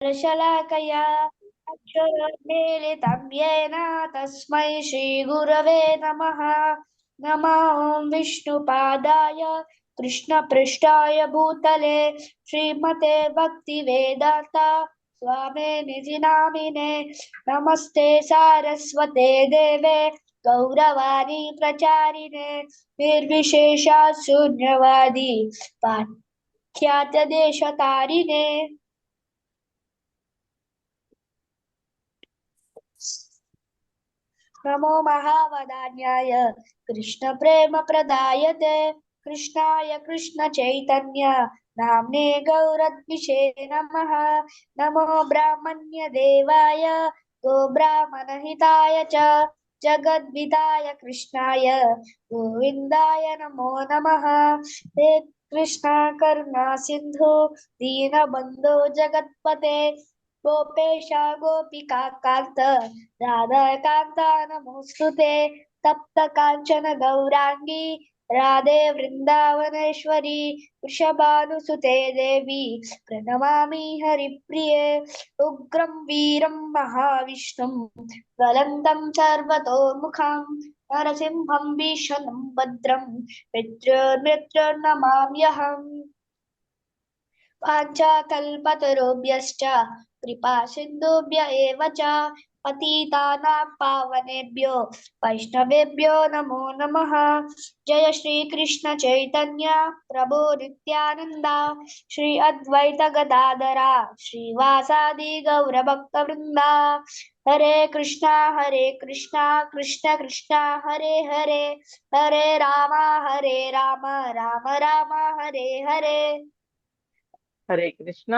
शलाकया अक्षरमीलितं येन तस्मै श्रीगुरवे नमः। नमो विष्णुपादाय कृष्णपृष्ठाय भूतले श्रीमते भक्तिवेदान्ता स्वामिनिधि नामिने। नमस्ते सारस्वते देवे गौरवाणी प्रचारिणे निर्विशेषा शून्यवादी पाश्चात्यदेशतारिणे। नमो महावदान्याय कृष्णप्रेमप्रदायते कृष्णाय कृष्णचैतन्य नाम्ने गौरद्विषे नमः। नमो ब्राह्मण्यदेवाय गोब्राह्मणहिताय च जगद्विदाय कृष्णाय गोविन्दाय नमो नमः। हे कृष्णा करुणा सिन्धु दीनबन्धो जगत्पते गोपेश गोपिका कान्त राधाकान्ता नमोऽस्तुते। तप्त काञ्चन गौराङ्गी राधे वृन्दावनेश्वरी वृषभानुसुते देवी प्रणमामि हरिप्रिये। उग्रं वीरं महाविष्णुं ज्वलन्तं सर्वतोमुखं नरसिंहं भीषणं भद्रं मृत्युर्नमाम्यहम्। वाञ्छाकल्पतरुभ्यश्च कृपा सिन्धुभ्य एव च पतितानां पावनेभ्यो वैष्णवेभ्यो नमो नमः। जय श्री कृष्ण चैतन्य प्रभु नित्यानंदा श्री अद्वैत गदाधरा श्रीवासादि गौरभक्तवृंदा। हरे कृष्णा कृष्ण कृष्णा हरे हरे हरे राम राम राम हरे हरे। హరే కృష్ణ.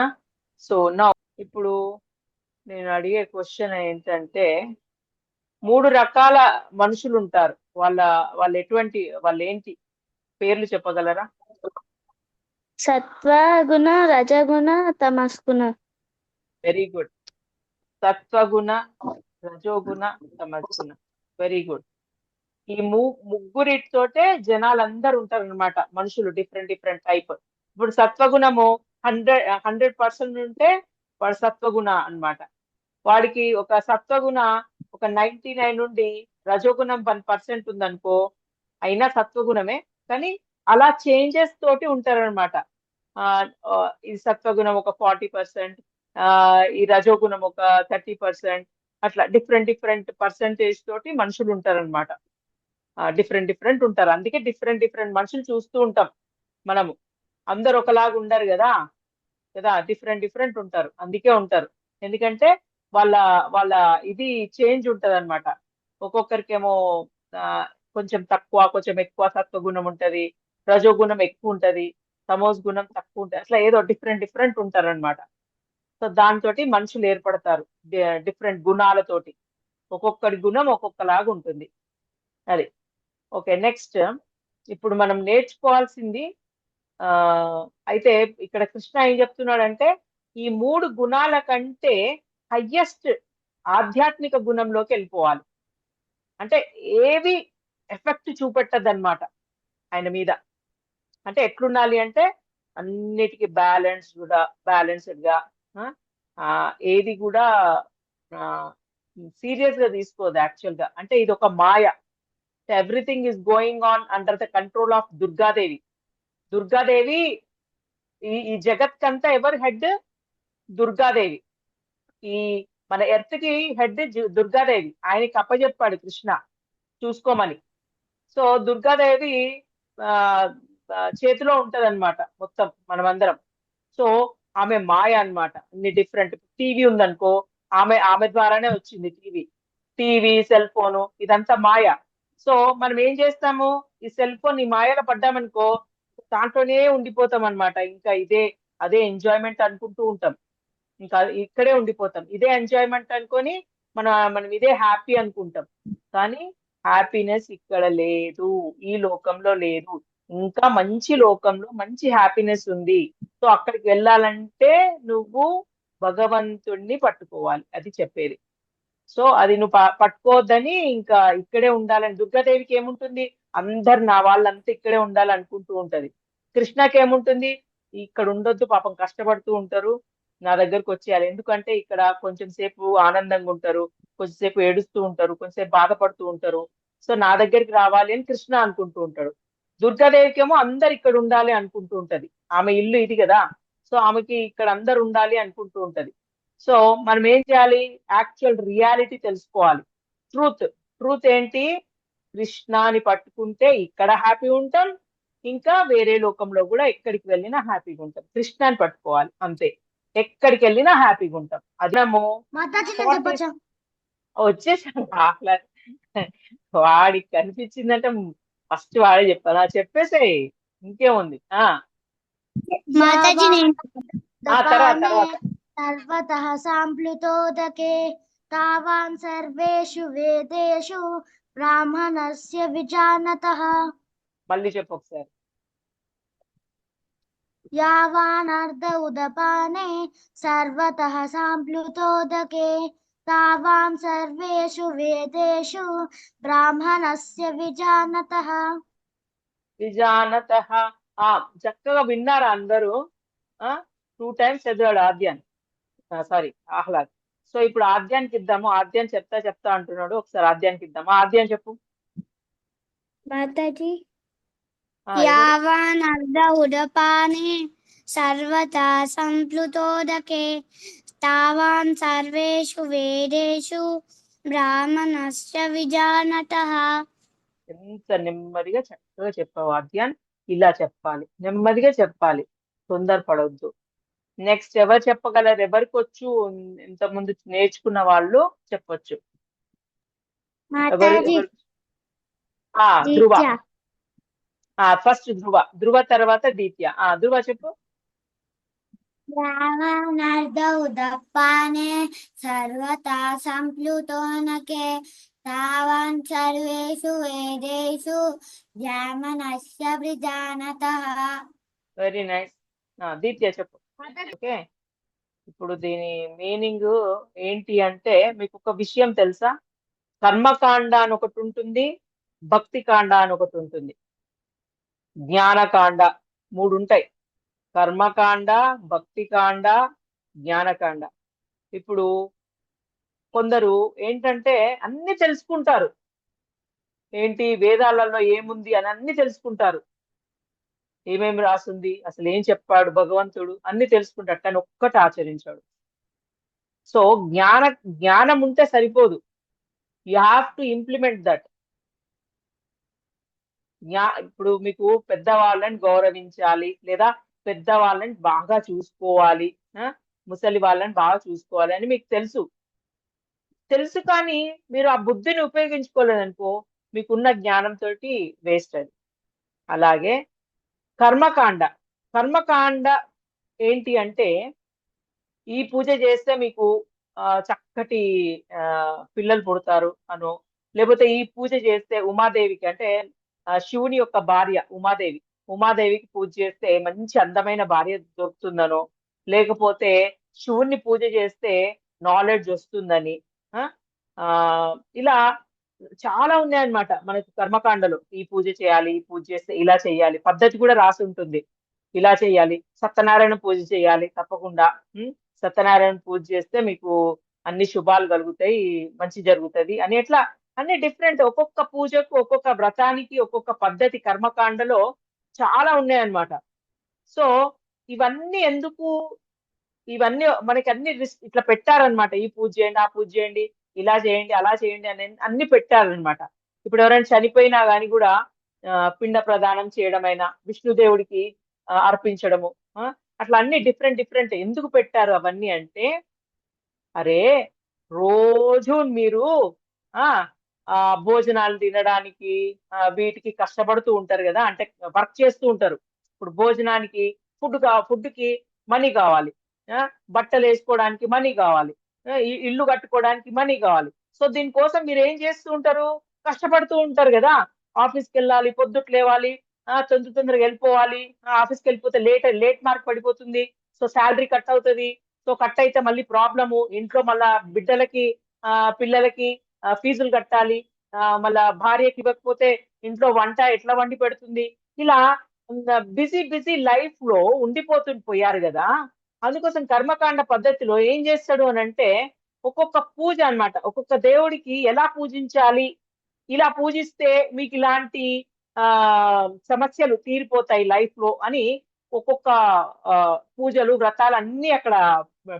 సో నా ఇప్పుడు నేను అడిగే క్వశ్చన్ ఏంటంటే, 3 రకాల మనుషులు ఉంటారు. వాళ్ళు ఎటువంటి, వాళ్ళు ఏంటి పేర్లు చెప్పగలరా? సత్వగుణ రజగుణ తమస్గుణ. Very good. సత్వగుణ, రజోగుణ, తమస్గుణ. Very good. ఈ ముగ్గురితోటే జనాలందరూ ఉంటారు అనమాట. మనుషులు డిఫరెంట్ డిఫరెంట్ టైప్. ఇప్పుడు సత్వగుణము 100% ఉంటే వాడు సత్వగుణ అన్నమాట. వాడికి ఒక సత్వగుణ ఒక 99 నుండి రజోగుణం 1% ఉందనుకో, అయినా సత్వగుణమే, కానీ అలా చేంజెస్ తోటి ఉంటారనమాట. ఈ సత్వగుణం ఒక 40%, ఈ రజోగుణం ఒక 30%, అట్లా డిఫరెంట్ డిఫరెంట్ పర్సంటేజ్ తోటి మనుషులు ఉంటారనమాట. డిఫరెంట్ డిఫరెంట్ ఉంటారు. అందుకే డిఫరెంట్ డిఫరెంట్ మనుషులు చూస్తూ ఉంటాం మనము. అందరు ఒకలాగా ఉండరు కదా కదా, డిఫరెంట్ డిఫరెంట్ ఉంటారు. అందుకే ఉంటారు, ఎందుకంటే వాళ్ళ వాళ్ళ ఇది చేంజ్ ఉంటది అనమాట. ఒక్కొక్కరికేమో కొంచెం తక్కువ, కొంచెం ఎక్కువ సత్వగుణం ఉంటది, రజోగుణం ఎక్కువ ఉంటది, తమోస్ గుణం తక్కువ ఉంటది. అట్లా ఏదో డిఫరెంట్ డిఫరెంట్ ఉంటారు అనమాట. సో దాంతో మనుషులు ఏర్పడతారు డిఫరెంట్ గుణాలతోటి. ఒక్కొక్కరి గుణం ఒక్కొక్కలాగా ఉంటుంది. అది ఓకే. నెక్స్ట్ ఇప్పుడు మనం నేర్చుకోవాల్సింది, అయితే ఇక్కడ కృష్ణ ఏం చెప్తున్నాడంటే, ఈ 3 గుణాల కంటే హయ్యెస్ట్ ఆధ్యాత్మిక గుణంలోకి వెళ్ళిపోవాలి. అంటే ఏవి ఎఫెక్ట్ చూపెట్టదన్నమాట ఆయన మీద. అంటే ఎట్లుండాలి అంటే అన్నిటికీ బ్యాలెన్స్డ్ గా, ఏది కూడా సీరియస్ గా తీసుకోదు యాక్చువల్ గా. అంటే ఇది ఒక మాయ. Everything is going on under the control of Durgadevi. Durgadevi ఈ జగత్ అంతా ఎవరు హెడ్? దుర్గాదేవి. ఈ మన ఎర్త్ కి హెడ్ దుర్గాదేవి. ఆయనకి అప్పచెప్పాడు కృష్ణ చూసుకోమని. సో దుర్గాదేవి చేతిలో ఉంటదన్నమాట మొత్తం మనమందరం. సో ఆమె మాయ అన్నమాట. అన్ని డిఫరెంట్. టీవీ ఉందనుకో, ఆమె ద్వారానే వచ్చింది టీవీ, సెల్ ఫోను, ఇదంతా మాయ. సో మనం ఏం చేస్తాము, ఈ సెల్ ఫోన్ ఈ మాయలో పడ్డామనుకో దాంట్లోనే ఉండిపోతాం అనమాట. ఇంకా అదే ఎంజాయ్మెంట్ అనుకుంటూ ఉంటాం. ఇంకా ఇక్కడే ఉండిపోతాం. ఇదే ఎంజాయ్మెంట్ అనుకొని మనం ఇదే హ్యాపీ అనుకుంటాం. కానీ హ్యాపీనెస్ ఇక్కడ లేదు, ఈ లోకంలో లేదు. ఇంకా మంచి లోకంలో మంచి హ్యాపీనెస్ ఉంది. సో అక్కడికి వెళ్ళాలంటే నువ్వు భగవంతుణ్ణి పట్టుకోవాలి, అది చెప్పేది. సో అది నువ్వు పట్టుకోవద్దని, ఇంకా ఇక్కడే ఉండాలని. దుర్గాదేవికి ఏముంటుంది, అందరు నా వాళ్ళంతా ఇక్కడే ఉండాలనుకుంటూ ఉంటది. కృష్ణకి ఏముంటుంది, ఇక్కడ ఉండొద్దు, పాపం కష్టపడుతూ ఉంటారు, నా దగ్గరకు వచ్చేయాలి. ఎందుకంటే ఇక్కడ కొంచెం సేపు ఆనందంగా ఉంటారు, కొంచెంసేపు ఏడుస్తూ ఉంటారు, కొంచెంసేపు బాధపడుతూ ఉంటారు. సో నా దగ్గరికి రావాలి అని కృష్ణ అనుకుంటూ ఉంటాడు. దుర్గాదేవికేమో అందరు ఇక్కడ ఉండాలి అనుకుంటూ ఉంటది. ఆమె ఇల్లు ఇది కదా, సో ఆమెకి ఇక్కడ అందరు ఉండాలి అనుకుంటూ ఉంటది. సో మనం ఏం చేయాలి? యాక్చువల్ రియాలిటీ తెలుసుకోవాలి. ట్రూత్. ట్రూత్ ఏంటి? కృష్ణాని పట్టుకుంటే ఇక్కడ హ్యాపీ ఉంటాం, ఇంకా వేరే లోకంలో కూడా ఎక్కడికి వెళ్ళినా హ్యాపీగా ఉంటాం. కృష్ణాని పట్టుకోవాలి అంతే. ఎక్కడికి వెళ్ళినా హ్యాపీగా ఉంటాం. అది మనము మాతాజీ నేను 40 చెప్పొచ్చా? వచ్చేసాను అట్లా. వాడికి కనిపించిందంటే ఫస్ట్ వాడే చెప్పాలి. చెప్పేసేయ్, ఇంకేముంది. మాతాజీ నేను తర్వాత దపానే తర్వాత సర్వతః సాంప్లుతోదకే తావాన్ సర్వేషు వేదేషు బ్రాహ్మణస్య విజానతః మళ్ళీ చెప్పు ఒకసారి. యావానర్ధ ఉదపానే సర్వతః సాంప్లుతోదకే తావాన్ సర్వేషు వేదేషు బ్రాహ్మణస్య విజానతః. విజానత. చక్కగా విన్నారా అందరూ? 2 times చదివాడు ఆద్యాన్, సారీ ఆహ్లాద్. సో ఇప్పుడు ఆద్యానికి ఇద్దాము. ఆద్యాన్ చెప్తా అంటున్నాడు. ఒకసారి ఆద్యానికి ఇద్దాము. ఆద్యాన్ చెప్పు. మాతాజీ ఎవరు? యావానర్ధ ఉదపానే సర్వతా సంప్లుతోదకే తావాన్ సర్వేషు వేదేషు బ్రాహ్మణస్య విజానతః. ఎంత నెమ్మదిగా చక్కగా చెప్పావు ఆద్యాన్. ఇలా చెప్పాలి, నెమ్మదిగా చెప్పాలి, తొందరపడొద్దు. నెక్స్ట్ ఎవరు చెప్పగలరు? ఎవరికి వచ్చు? ఇంత ముందు నేర్చుకున్న వాళ్ళు చెప్పొచ్చు. ఎవరు మాతాజీ ఎవరు? ధ్రువ. దీత్య ఫస్ట్ ధ్రువ. ధ్రువ తర్వాత దీత్య. ధ్రువ చెప్పు. యావానర్ధ ఉదపానే సర్వతా సంప్లుతోనకే తావాన్ సర్వేషు వేదేషు బ్రాహ్మణస్య విజానతః. Very nice. దీత్య చెప్పు. ఓకే. ఇప్పుడు దీని మీనింగ్ ఏంటి అంటే, మీకు ఒక విషయం తెలుసా? కర్మకాండ అని ఒకటి ఉంటుంది, భక్తి కాండ అని ఒకటి ఉంటుంది, జ్ఞానకాండ. 3 ఉంటాయి. కర్మకాండ, భక్తి కాండ, జ్ఞానకాండ. ఇప్పుడు కొందరు ఏంటంటే అన్ని తెలుసుకుంటారు. ఏంటి వేదాలలో ఏముంది అని అన్ని తెలుసుకుంటారు. ఏమేమి రాసింది, అసలు ఏం చెప్పాడు భగవంతుడు, అన్ని తెలుసుకుంటాడు, కానీ ఒక్కటి ఆచరించాడు. సో జ్ఞానం ఉంటే సరిపోదు. You have to implement that. ఇప్పుడు మీకు పెద్దవాళ్ళని గౌరవించాలి, లేదా పెద్దవాళ్ళని బాగా చూసుకోవాలి, ముసలి వాళ్ళని బాగా చూసుకోవాలి అని మీకు తెలుసు. కానీ మీరు ఆ బుద్ధిని ఉపయోగించుకోలేదనుకో, మీకున్న జ్ఞానంతో వేస్ట్ అది. అలాగే కర్మకాండ. కర్మకాండ ఏంటి అంటే, ఈ పూజ చేస్తే మీకు చక్కటి పిల్లలు పుడతారు అనో, లేకపోతే ఈ పూజ చేస్తే ఉమాదేవికి, అంటే శివుని యొక్క భార్య ఉమాదేవికి పూజ చేస్తే మంచి అందమైన భార్య దొరుకుతుందనో, లేకపోతే శివుణ్ణి పూజ చేస్తే నాలెడ్జ్ వస్తుందని, ఇలా చాలా ఉన్నాయన్నమాట మనకు కర్మకాండలు. ఈ పూజ చేయాలి, ఈ పూజ చేస్తే ఇలా చేయాలి, పద్ధతి కూడా రాసి ఉంటుంది. ఇలా చేయాలి, సత్యనారాయణ పూజ చేయాలి తప్పకుండా. సత్యనారాయణ పూజ చేస్తే మీకు అన్ని శుభాలు కలుగుతాయి, మంచి జరుగుతుంది అని. ఎట్లా అన్ని డిఫరెంట్, ఒక్కొక్క పూజకు, ఒక్కొక్క వ్రతానికి ఒక్కొక్క పద్ధతి కర్మకాండలో చాలా ఉన్నాయన్నమాట. సో ఇవన్నీ ఎందుకు? ఇవన్నీ మనకి అన్ని ఇట్లా పెట్టారనమాట. ఈ పూజ చేయండి, ఆ పూజ చేయండి, ఇలా చేయండి, అలా చేయండి అని అన్ని పెట్టారనమాట. ఇప్పుడు ఎవరైనా చనిపోయినా కానీ కూడా పిండ ప్రదానం చేయడమైనా, విష్ణుదేవుడికి అర్పించడము, అట్లా అన్ని డిఫరెంట్ ఎందుకు పెట్టారు అవన్నీ అంటే, అరే రోజు మీరు భోజనాలు తినడానికి వీటికి కష్టపడుతూ ఉంటారు కదా, అంటే వర్క్ చేస్తూ ఉంటారు. ఇప్పుడు భోజనానికి ఫుడ్కి మనీ కావాలి, బట్టలు వేసుకోవడానికి మనీ కావాలి, ఇల్లు కట్టుకోవడానికి మనీ కావాలి. సో దీనికోసం మీరు ఏం చేస్తూ ఉంటారు? కష్టపడుతూ ఉంటారు కదా. ఆఫీస్కి వెళ్ళాలి, పొద్దుకు లేవాలి, తొందరగా వెళ్ళిపోవాలి. ఆఫీస్కి వెళ్ళిపోతే లేట్ మార్క్ పడిపోతుంది, సో శాలరీ కట్ అవుతుంది. సో కట్ అయితే మళ్ళీ ప్రాబ్లము, ఇంట్లో మళ్ళా బిడ్డలకి పిల్లలకి ఫీజులు కట్టాలి, మళ్ళా భార్యకి ఇవ్వకపోతే ఇంట్లో వంట ఎట్లా వండి పెడుతుంది. ఇలా బిజీ లైఫ్ లో ఉండిపోయారు కదా. అందుకోసం కర్మకాండ పద్ధతిలో ఏం చేస్తాడు అని అంటే ఒక్కొక్క పూజ అన్నమాట, ఒక్కొక్క దేవుడికి ఎలా పూజించాలి, ఇలా పూజిస్తే మీకు ఇలాంటి ఆ సమస్యలు తీరిపోతాయి లైఫ్ లో అని ఒక్కొక్క ఆ పూజలు వ్రతాలు అన్ని అక్కడ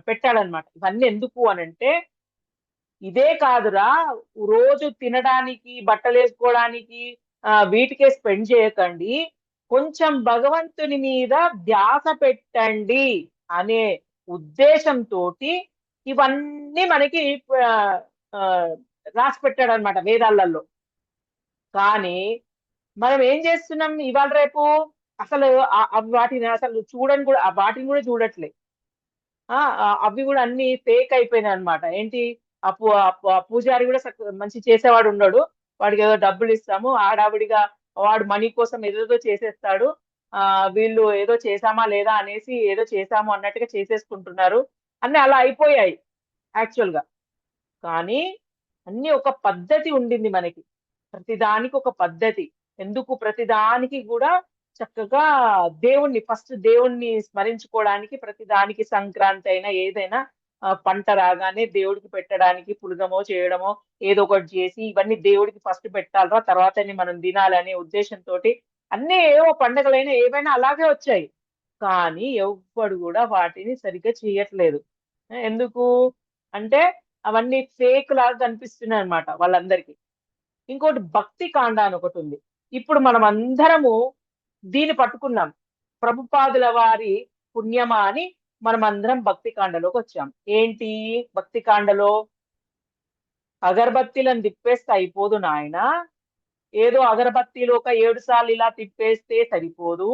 పెట్టాడనమాట. ఇవన్నీ ఎందుకు అనంటే ఇదే కాదురా, రోజు తినడానికి బట్టలు వేసుకోవడానికి వీటికే స్పెండ్ చేయకండి, కొంచెం భగవంతుని మీద ధ్యాస పెట్టండి అనే ఉద్దేశంతో ఇవన్నీ మనకి ఆ, ఆ, రాసి పెట్టాడు అనమాట వేదాలలో. కానీ మనం ఏం చేస్తున్నాం ఇవాళ రేపు, అసలు వాటిని అసలు చూడని కూడా, ఆ వాటిని కూడా చూడట్లే. అవి కూడా అన్ని ఫేక్ అయిపోయినాయి అనమాట. ఏంటి, ఆ పూజారి కూడా మంచి చేసేవాడు ఉన్నాడు, వాడికి ఏదో డబ్బులు ఇస్తాము, ఆడావిడిగా వాడు మనీ కోసం ఏదేదో చేసేస్తాడు, వీళ్ళు ఏదో చేసామా లేదా అనేసి ఏదో చేసాము అన్నట్టుగా చేసేసుకుంటున్నారు, అన్ని అలా అయిపోయాయి యాక్చువల్ గా. కానీ అన్ని ఒక పద్ధతి ఉండింది మనకి, ప్రతిదానికి ఒక పద్ధతి. ఎందుకు ప్రతిదానికి కూడా చక్కగా ఫస్ట్ దేవుణ్ణి స్మరించుకోవడానికి, ప్రతిదానికి సంక్రాంతి అయినా ఏదైనా పంట రాగానే దేవుడికి పెట్టడానికి పులగమో చేయడమో ఏదో ఒకటి చేసి ఇవన్నీ దేవుడికి ఫస్ట్ పెట్టాలరా, తర్వాతనే మనం తినాలనే ఉద్దేశంతో అన్ని ఏవో పండగలైనా ఏవైనా అలాగే వచ్చాయి. కానీ ఎవ్వడు కూడా వాటిని సరిగ్గా చేయట్లేదు. ఎందుకు అంటే అవన్నీ ఫేక్ లాగా కనిపిస్తున్నాయి అనమాట వాళ్ళందరికీ. ఇంకోటి భక్తి కాండ అని ఒకటి ఉంది. ఇప్పుడు మనం అందరము దీన్ని పట్టుకున్నాం, ప్రభుపాదుల వారి పుణ్యమా అని మనం అందరం భక్తి కాండలోకి వచ్చాం. ఏంటి భక్తి కాండలో, అగరబత్తీలను తిప్పేస్తే అయిపోదు నాయన, ఏదో అగరబత్తీలు ఒక 7 సార్లు ఇలా తిప్పేస్తే సరిపోదు,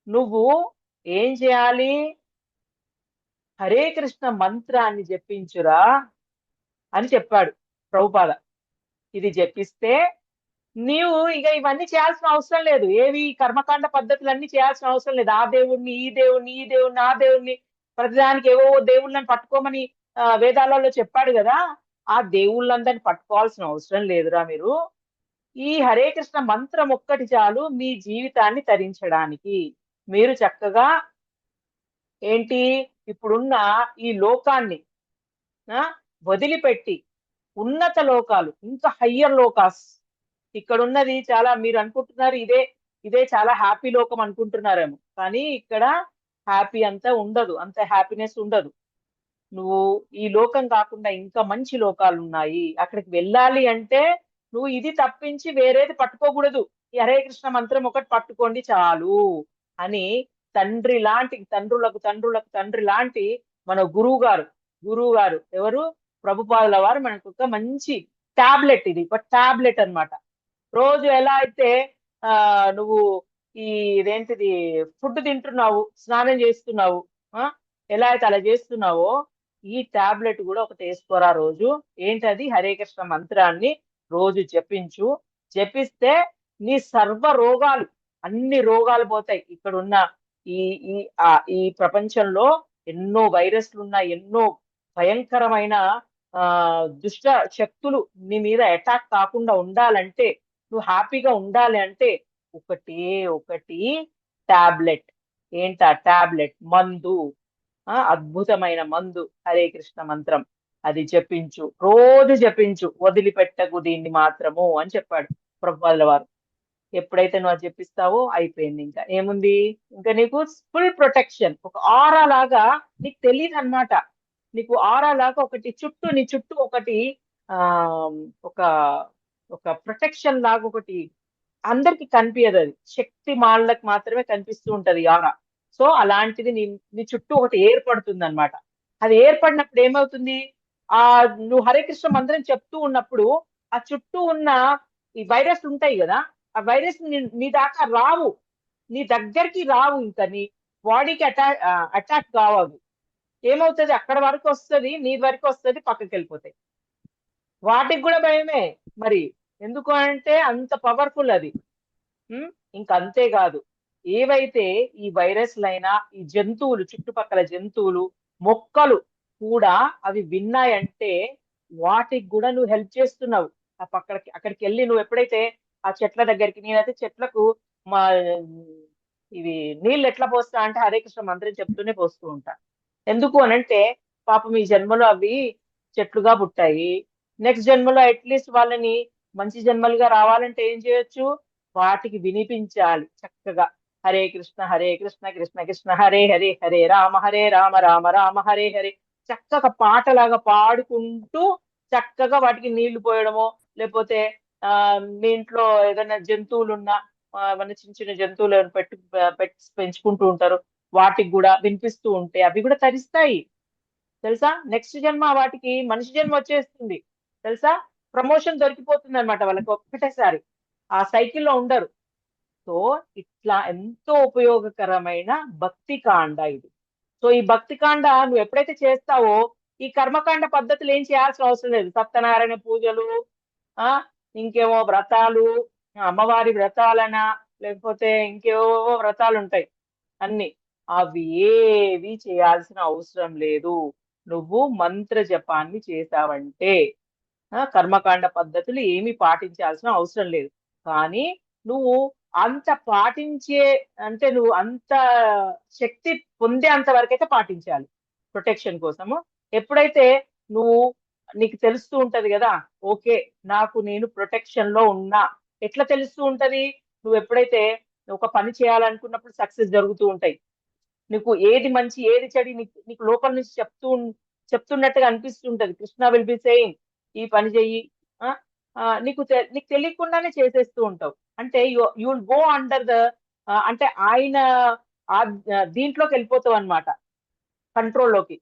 నువ్వు ఏం చేయాలి, హరే కృష్ణ మంత్రాన్ని జపించురా అని చెప్పాడు ప్రభుపాద. ఇది జపిస్తే నీవు ఇక ఇవన్నీ చేయాల్సిన అవసరం లేదు, ఏవి కర్మకాండ పద్ధతులన్నీ చేయాల్సిన అవసరం లేదు. ఆ దేవుణ్ణి ఈ దేవుణ్ణి ఈ దేవుణ్ణి ఆ దేవుణ్ణి ప్రతిదానికి ఏవో దేవుళ్ళని పట్టుకోమని వేదాలలో చెప్పాడు కదా, ఆ దేవుళ్ళందరిని పట్టుకోవాల్సిన అవసరం లేదురా మీరు. ఈ హరే కృష్ణ మంత్రం ఒక్కటి చాలు మీ జీవితాన్ని తరించడానికి. మీరు చక్కగా ఏంటి, ఇప్పుడున్న ఈ లోకాన్ని వదిలిపెట్టి ఉన్నత లోకాలు, ఇంకా హయ్యర్ లోకాస్, ఇక్కడ ఉన్నది చాలా, మీరు అనుకుంటున్నారు ఇదే ఇదే చాలా హ్యాపీ లోకం అనుకుంటున్నారేమో, కానీ ఇక్కడ హ్యాపీ అంతా ఉండదు, అంత హ్యాపీనెస్ ఉండదు. నువ్వు ఈ లోకం కాకుండా ఇంకా మంచి లోకాలు ఉన్నాయి, అక్కడికి వెళ్ళాలి అంటే నువ్వు ఇది తప్పించి వేరేది పట్టుకోకూడదు, ఈ హరే కృష్ణ మంత్రం ఒకటి పట్టుకోండి చాలు అని తండ్రులకు తండ్రులకు తండ్రి లాంటి మన గురువు గారు ఎవరు, ప్రభుపాదుల వారు మనకు ఒక మంచి టాబ్లెట్, ఇది ఒక టాబ్లెట్ అన్నమాట. రోజు ఎలా అయితే నువ్వు ఇదేంటిది ఫుడ్ తింటున్నావు, స్నానం చేస్తున్నావు, ఎలా అయితే అలా చేస్తున్నావో ఈ టాబ్లెట్ కూడా ఒకటి వేసుకోరా రోజు. ఏంటది, హరే కృష్ణ మంత్రాన్ని రోజు జపిస్తే నీ సర్వ రోగాలు, అన్ని రోగాలు పోతాయి. ఇక్కడ ఉన్న ఈ ఈ ఈ ప్రపంచంలో ఎన్నో వైరస్లు ఉన్నాయి, ఎన్నో భయంకరమైన దుష్ట శక్తులు నీ మీద అటాక్ కాకుండా ఉండాలంటే, నువ్వు హ్యాపీగా ఉండాలి అంటే ఒకటి టాబ్లెట్. ఏంటా టాబ్లెట్, మందు, అద్భుతమైన మందు హరే కృష్ణ మంత్రం. అది జపించు, రోజు జపించు, వదిలిపెట్టకు దీన్ని మాత్రము అని చెప్పాడు ప్రభుపాదుల వారు. ఎప్పుడైతే నువ్వు అది చెప్పిస్తావో అయిపోయింది, ఇంకా ఏముంది, ఇంకా నీకు ఫుల్ ప్రొటెక్షన్, ఒక ఆరా లాగా. నీకు తెలియదు అనమాట, నీకు ఆరా లాగా ఒకటి నీ చుట్టూ ఒకటి ఆ ఒక ఒక ప్రొటెక్షన్ లాగా ఒకటి, అందరికి కనిపించదు, అది శక్తి మాళ్ళకి మాత్రమే కనిపిస్తూ ఉంటది ఆరా. సో అలాంటిది నీ చుట్టూ ఒకటి ఏర్పడుతుంది అనమాట. అది ఏర్పడినప్పుడు ఏమవుతుంది, నువ్వు హరే కృష్ణ మంత్రం చెప్తూ ఉన్నప్పుడు ఆ చుట్టూ ఉన్న ఈ వైరస్ ఉంటాయి కదా, ఆ వైరస్ నీ దాకా రావు, నీ దగ్గరికి రావు, ఇంకా నీ బాడీకి అటాక్ కావాలి. ఏమవుతుంది, అక్కడ వరకు వస్తుంది, నీ వరకు వస్తుంది, పక్కకి వెళ్ళిపోతాయి. వాటికి కూడా భయమే మరి, ఎందుకు అంటే అంత పవర్ఫుల్ అది. ఇంకా అంతేకాదు, ఏవైతే ఈ వైరస్లైనా, ఈ జంతువులు, చుట్టుపక్కల జంతువులు, మొక్కలు కూడా అవి విన్నాయంటే వాటికి కూడా నువ్వు హెల్ప్ చేస్తున్నావు. అక్కడికి వెళ్ళి నువ్వు ఎప్పుడైతే ఆ చెట్ల దగ్గరికి, నేనైతే చెట్లకు మా ఇవి నీళ్ళు ఎట్లా పోస్తా అంటే హరే కృష్ణ మంత్రం చెప్తూనే పోస్తూ ఉంటా. ఎందుకు అనంటే పాపం ఈ జన్మలో అవి చెట్లుగా పుట్టాయి. నెక్స్ట్ జన్మలో అట్లీస్ట్ వాళ్ళని మంచి జన్మలుగా రావాలంటే ఏం చేయొచ్చు? వాటికి వినిపించాలి చక్కగా. హరే కృష్ణ కృష్ణ కృష్ణ హరే హరే, హరే రామ రామ రామ హరే హరే, చక్కగా పాటలాగా పాడుకుంటూ చక్కగా వాటికి నీళ్లు పోయడమో, లేకపోతే మీ ఇంట్లో ఏదైనా జంతువులు ఉన్నా, మన చిన్న చిన్న జంతువులు ఏమైనా పెంచుకుంటూ ఉంటారు, వాటికి కూడా వినిపిస్తూ ఉంటే అవి కూడా తరిస్తాయి తెలుసా. నెక్స్ట్ జన్మ వాటికి మనిషి జన్మ వచ్చేస్తుంది తెలుసా. ప్రమోషన్ దొరికిపోతుంది అనమాట వాళ్ళకి ఒక్కటేసారి, ఆ సైకిల్లో ఉండరు. సో ఇట్లా ఎంతో ఉపయోగకరమైన భక్తి కాండ ఇది. సో ఈ భక్తి కాండ నువ్వు ఎప్పుడైతే చేస్తావో ఈ కర్మకాండ పద్ధతులు ఏం చేయాల్సిన అవసరం లేదు. సత్యనారాయణ పూజలు, ఆ ఇంకేమో వ్రతాలు, అమ్మవారి వ్రతాలనా, లేకపోతే ఇంకేవో వ్రతాలు ఉంటాయి అన్ని, అవి ఏవి చేయాల్సిన అవసరం లేదు. నువ్వు మంత్ర జపాన్ని చేసావంటే కర్మకాండ పద్ధతులు ఏమి పాటించాల్సిన అవసరం లేదు. కానీ నువ్వు అంత పాటించే, అంటే నువ్వు అంత శక్తి పొందే అంత వరకైతే పాటించాలి ప్రొటెక్షన్ కోసము. ఎప్పుడైతే నువ్వు నీకు తెలుస్తూ ఉంటది కదా, ఓకే నాకు నేను ప్రొటెక్షన్ లో ఉన్నా. ఎట్లా తెలుస్తూ ఉంటది? నువ్వు ఎప్పుడైతే ఒక పని చేయాలనుకున్నప్పుడు సక్సెస్ జరుగుతూ ఉంటాయి, నీకు ఏది మంచి ఏది చెడు నీకు లోపల నుంచి చెప్తున్నట్టుగా అనిపిస్తుంటది. కృష్ణ విల్ బి సేయింగ్ ఈ పని చెయ్యి, నీకు తెలియకుండానే చేసేస్తూ ఉంటావు. అంటే you will go under the, అంటే ఆయన దీంట్లోకి వెళ్ళిపోతావు అనమాట, కంట్రోల్లోకి.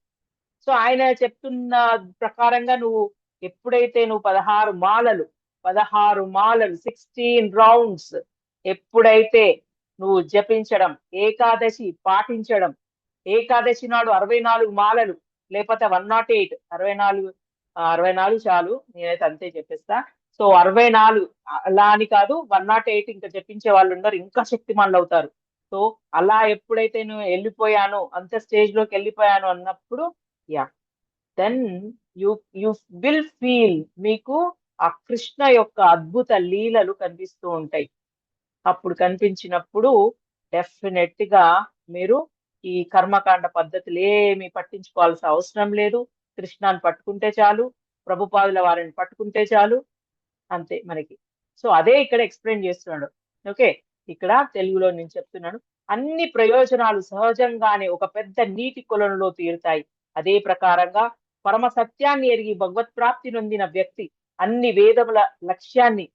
సో ఆయన చెప్తున్న ప్రకారంగా నువ్వు ఎప్పుడైతే నువ్వు 16 మాలలు 16 రౌండ్స్ ఎప్పుడైతే నువ్వు జపించడం, ఏకాదశి పాటించడం, ఏకాదశి నాడు 64 మాలలు, లేకపోతే 108, 64 చాలు, నేనైతే అంతే చెప్పేస్తా. సో 64 అలా అని కాదు, 108 ఇంకా చెప్పించే వాళ్ళు ఉన్నారు, ఇంకా శక్తిమాన్లు అవుతారు. సో అలా ఎప్పుడైతే నువ్వు వెళ్ళిపోయాను, అంత స్టేజ్ లోకి వెళ్ళిపోయాను అన్నప్పుడు, yeah then you you will feel, మీకు ఆ కృష్ణ యొక్క అద్భుత లీలలు కనిపిస్తూ ఉంటాయి. అప్పుడు కనిపించినప్పుడు డెఫినెట్ గా మీరు ఈ కర్మకాండ పద్ధతులు ఏమి పట్టించుకోవాల్సిన అవసరం లేదు. కృష్ణాన్ని పట్టుకుంటే చాలు, ప్రభుపాదుల వారిని పట్టుకుంటే చాలు, అంతే మనకి. సో అదే ఇక్కడ ఎక్స్ప్లెయిన్ చేస్తున్నాడు. ఓకే, ఇక్కడ తెలుగులో నేను చెప్తున్నాను. అన్ని ప్రయోజనాలు సహజంగానే ఒక పెద్ద నీటి కొలనులో తీరుతాయి. అదే ప్రకారంగా పరమ సత్యాన్ని ఎరిగి భగవత్ ప్రాప్తి నొందిన వ్యక్తి అన్ని వేదముల లక్ష్యాన్ని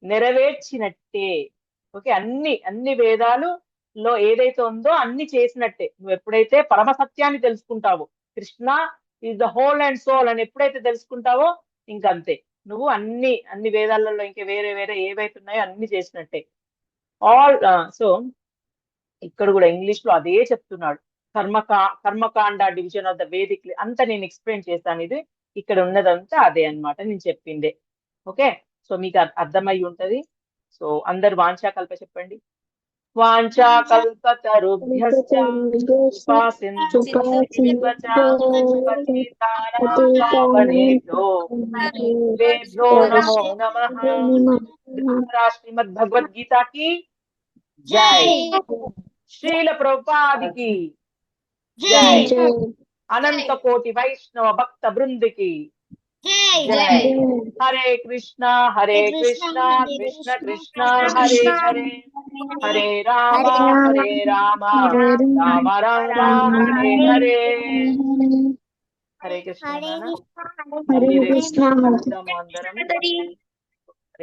నెరవేర్చినట్టే. ఓకే, అన్ని వేదాలులో ఏదైతే ఉందో అన్ని చేసినట్టే. నువ్వు ఎప్పుడైతే పరమ సత్యాన్ని తెలుసుకుంటావో, Krishna is the whole and soul అని ఎప్పుడైతే తెలుసుకుంటావో ఇంకంతే, నువ్వు అన్ని వేదాలలో ఇంకా వేరే వేరే ఏవైతే ఉన్నాయో అన్ని చేసినట్టే. ఆల్ సో ఇక్కడ కూడా ఇంగ్లీష్ లో అదే చెప్తున్నాడు. కర్మకాండ డివిజన్ ఆఫ్ ద వేదిక్ అంతా నేను ఎక్స్ప్లెయిన్ చేస్తాను. ఇది ఇక్కడ ఉన్నదంతా అదే అన్నమాట నేను చెప్పిందే. ఓకే, సో మీకు అర్థమై ఉంటది. సో అందరు వాంఛాకల్ప చెప్పండి. వాంఛాకల్పతరుభ్యశ్చ కృపా సింధుభ్యో నమో నమః. శ్రీమద్ భగవద్గీత की जय, శ్రీల ప్రభుపాదికి జై, అనంత కోటి వైష్ణవ భక్త బృందికి జై. హరే కృష్ణ కృష్ణ కృష్ణ హరే హరే, హరే రామ రామ రామ హరే హరే. హరే కృష్ణ. హరే కృష్ణ. అందరం